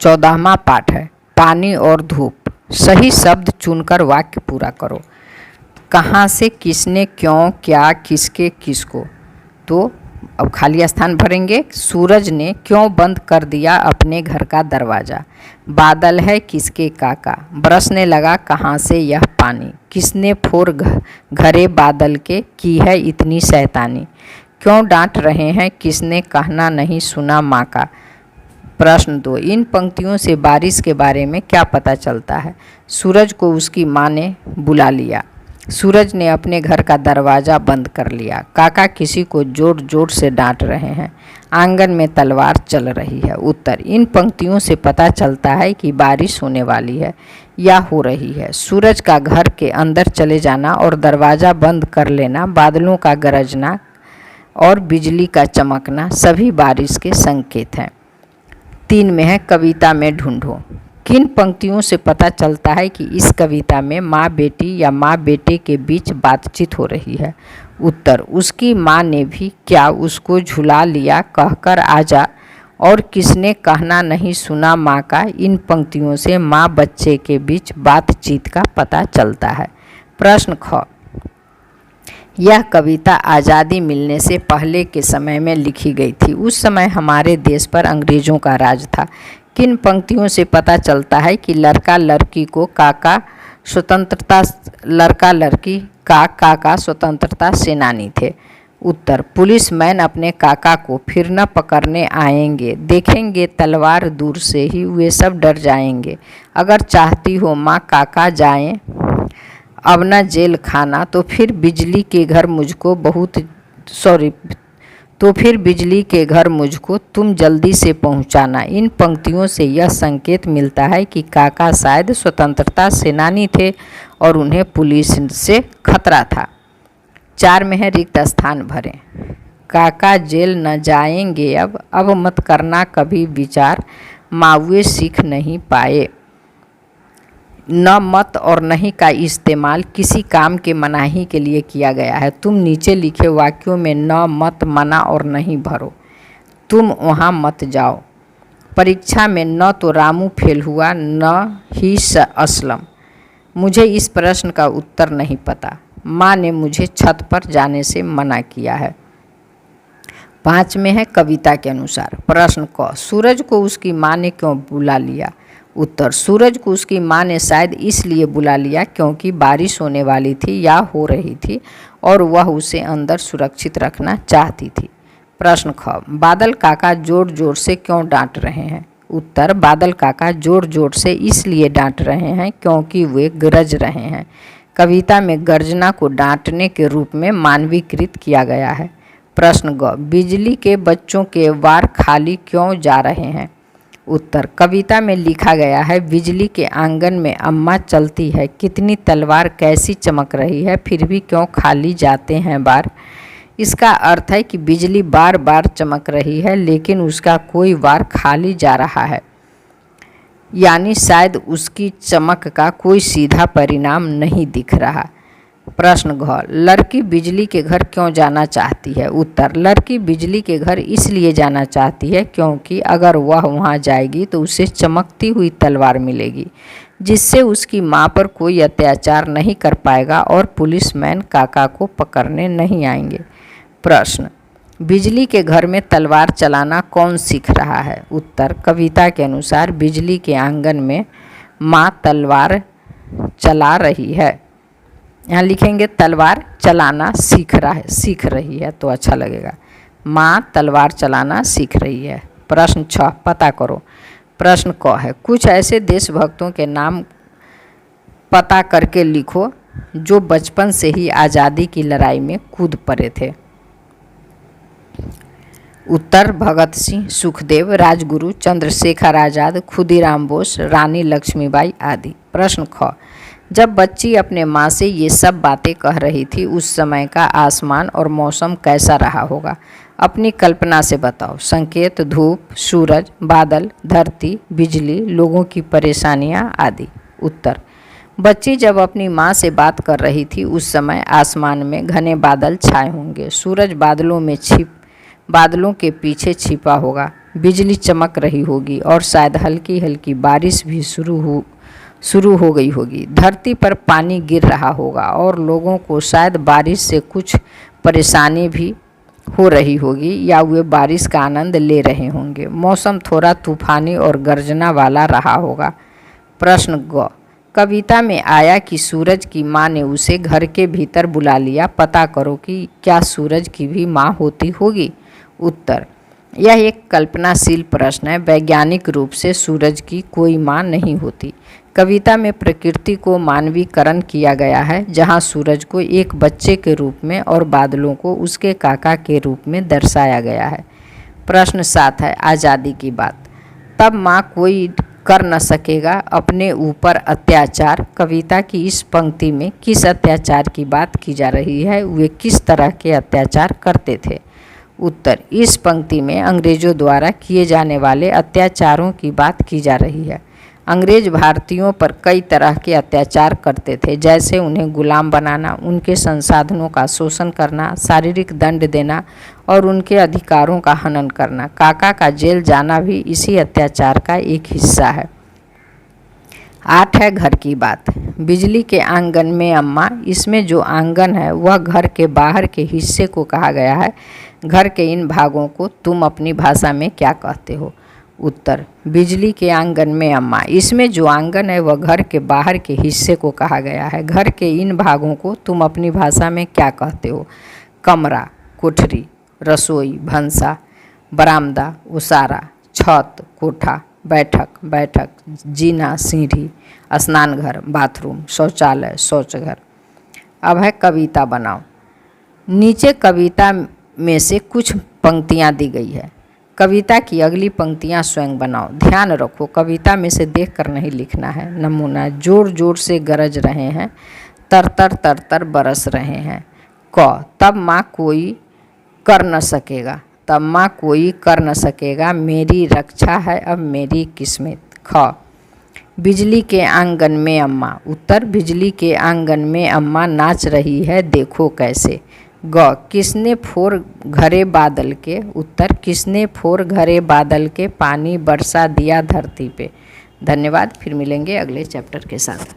14वां पाठ है पानी और धूप। सही शब्द चुनकर वाक्य पूरा करो। कहाँ से, किसने, क्यों, क्या, किसके, किसको। तो अब खाली स्थान भरेंगे। सूरज ने क्यों बंद कर दिया अपने घर का दरवाज़ा। बादल है किसके काका। बरसने लगा कहाँ से यह पानी। किसने फोर घरे बादल के, की है इतनी शैतानी। क्यों डांट रहे हैं, किसने कहना नहीं सुना माँ का। प्रश्न 2, इन पंक्तियों से बारिश के बारे में क्या पता चलता है। सूरज को उसकी माँ ने बुला लिया। सूरज ने अपने घर का दरवाज़ा बंद कर लिया। काका किसी को जोर जोर से डांट रहे हैं। आंगन में तलवार चल रही है। उत्तर, इन पंक्तियों से पता चलता है कि बारिश होने वाली है या हो रही है। सूरज का घर के अंदर चले जाना और दरवाज़ा बंद कर लेना, बादलों का गरजना और बिजली का चमकना सभी बारिश के संकेत हैं। 3 में है कविता में ढूंढो। किन पंक्तियों से पता चलता है कि इस कविता में माँ बेटी या माँ बेटे के बीच बातचीत हो रही है। उत्तर, उसकी माँ ने भी क्या उसको झुला लिया कहकर आजा और किसने कहना नहीं सुना माँ का। इन पंक्तियों से माँ बच्चे के बीच बातचीत का पता चलता है। प्रश्न ख, यह कविता आज़ादी मिलने से पहले के समय में लिखी गई थी। उस समय हमारे देश पर अंग्रेज़ों का राज था। किन पंक्तियों से पता चलता है कि लड़का लड़की को काका स्वतंत्रता सेनानी थे। उत्तर, पुलिसमैन अपने काका को फिर न पकड़ने आएंगे, देखेंगे तलवार दूर से ही वे सब डर जाएंगे। अगर चाहती हो माँ काका जाएं अब न जेल खाना, तो फिर बिजली के घर मुझको तुम जल्दी से पहुंचाना। इन पंक्तियों से यह संकेत मिलता है कि काका शायद स्वतंत्रता सेनानी थे और उन्हें पुलिस से खतरा था। 4 में है रिक्त स्थान भरें। काका जेल न जाएंगे अब मत करना कभी विचार, माउए सीख नहीं पाए। न, मत और नहीं का इस्तेमाल किसी काम के मनाही के लिए किया गया है। तुम नीचे लिखे वाक्यों में न, मत, मना और नहीं भरो। तुम वहाँ मत जाओ। परीक्षा में न तो रामू फेल हुआ न ही असलम। मुझे इस प्रश्न का उत्तर नहीं पता। माँ ने मुझे छत पर जाने से मना किया है। 5 में है कविता के अनुसार। प्रश्न क, सूरज को उसकी माँ ने क्यों बुला लिया। उत्तर, सूरज को उसकी माँ ने शायद इसलिए बुला लिया क्योंकि बारिश होने वाली थी या हो रही थी और वह उसे अंदर सुरक्षित रखना चाहती थी। प्रश्न ख, बादल काका जोर जोर से क्यों डांट रहे हैं। उत्तर, बादल काका जोर जोर से इसलिए डांट रहे हैं क्योंकि वे गरज रहे हैं। कविता में गर्जना को डांटने के रूप में मानवीकृत किया गया है। प्रश्न ग, बिजली के बच्चों के वार खाली क्यों जा रहे हैं। उत्तर, कविता में लिखा गया है बिजली के आंगन में अम्मा चलती है, कितनी तलवार कैसी चमक रही है, फिर भी क्यों खाली जाते हैं बार। इसका अर्थ है कि बिजली बार बार चमक रही है लेकिन उसका कोई वार खाली जा रहा है, यानी शायद उसकी चमक का कोई सीधा परिणाम नहीं दिख रहा। प्रश्न घ, लड़की बिजली के घर क्यों जाना चाहती है। उत्तर, लड़की बिजली के घर इसलिए जाना चाहती है क्योंकि अगर वह वहां जाएगी तो उसे चमकती हुई तलवार मिलेगी जिससे उसकी मां पर कोई अत्याचार नहीं कर पाएगा और पुलिसमैन काका को पकड़ने नहीं आएंगे। प्रश्न, बिजली के घर में तलवार चलाना कौन सीख रहा है। उत्तर, कविता के अनुसार बिजली के आंगन में माँ तलवार चला रही है। यहाँ लिखेंगे तलवार चलाना सीख रही है तो अच्छा लगेगा। माँ तलवार चलाना सीख रही है। प्रश्न 6, पता करो। प्रश्न क है, कुछ ऐसे देशभक्तों के नाम पता करके लिखो जो बचपन से ही आज़ादी की लड़ाई में कूद पड़े थे। उत्तर, भगत सिंह, सुखदेव, राजगुरु, चंद्रशेखर आज़ाद, खुदीराम बोस, रानी लक्ष्मीबाई आदि। प्रश्न ख, जब बच्ची अपने माँ से ये सब बातें कह रही थी उस समय का आसमान और मौसम कैसा रहा होगा। अपनी कल्पना से बताओ। संकेत, धूप, सूरज, बादल, धरती, बिजली, लोगों की परेशानियाँ आदि। उत्तर, बच्ची जब अपनी माँ से बात कर रही थी उस समय आसमान में घने बादल छाए होंगे। सूरज बादलों के पीछे छिपा होगा। बिजली चमक रही होगी और शायद हल्की हल्की बारिश भी शुरू हो गई होगी। धरती पर पानी गिर रहा होगा और लोगों को शायद बारिश से कुछ परेशानी भी हो रही होगी या वे बारिश का आनंद ले रहे होंगे। मौसम थोड़ा तूफानी और गर्जना वाला रहा होगा। प्रश्न ग, कविता में आया कि सूरज की माँ ने उसे घर के भीतर बुला लिया। पता करो कि क्या सूरज की भी माँ होती होगी। उत्तर, यह एक कल्पनाशील प्रश्न है। वैज्ञानिक रूप से सूरज की कोई माँ नहीं होती। कविता में प्रकृति को मानवीकरण किया गया है, जहाँ सूरज को एक बच्चे के रूप में और बादलों को उसके काका के रूप में दर्शाया गया है। प्रश्न 7 है, आज़ादी की बात। तब माँ कोई कर न सकेगा अपने ऊपर अत्याचार। कविता की इस पंक्ति में किस अत्याचार की बात की जा रही है? वे किस तरह के अत्याचार करते थे? उत्तर, इस पंक्ति में अंग्रेजों द्वारा किए जाने वाले अत्याचारों की बात की जा रही है। अंग्रेज भारतीयों पर कई तरह के अत्याचार करते थे, जैसे उन्हें गुलाम बनाना, उनके संसाधनों का शोषण करना, शारीरिक दंड देना और उनके अधिकारों का हनन करना। काका का जेल जाना भी इसी अत्याचार का एक हिस्सा है। 8 है, घर की बात। बिजली के आंगन में अम्मा। इसमें जो आंगन है वह घर के बाहर के हिस्से को कहा गया है। घर के इन भागों को तुम अपनी भाषा में क्या कहते हो? उत्तर, बिजली के आंगन में अम्मा। इसमें जो आंगन है वह घर के बाहर के हिस्से को कहा गया है। घर के इन भागों को तुम अपनी भाषा में क्या कहते हो? कमरा, कोठरी, रसोई, भंसा, बरामदा, उसारा, छत, कोठा, बैठक, जीना, सीढ़ी, स्नानघर, बाथरूम, शौचालय, शौचघर। अब है कविता बनाओ। नीचे कविता में से कुछ पंक्तियाँ दी गई है। कविता की अगली पंक्तियाँ स्वयं बनाओ। ध्यान रखो, कविता में से देखकर नहीं लिखना है। नमूना, जोर जोर से गरज रहे हैं, तर बरस रहे हैं। क, तब माँ कोई कर न सकेगा। तब माँ कोई कर न सकेगा, मेरी रक्षा है अब मेरी किस्मत। ख, बिजली के आंगन में अम्मा। उत्तर, बिजली के आंगन में अम्मा नाच रही है, देखो कैसे। ग, किसने फोर घरे बादल के। उत्तर, किसने फोर घरे बादल के, पानी बरसा दिया धरती पे। धन्यवाद। फिर मिलेंगे अगले चैप्टर के साथ।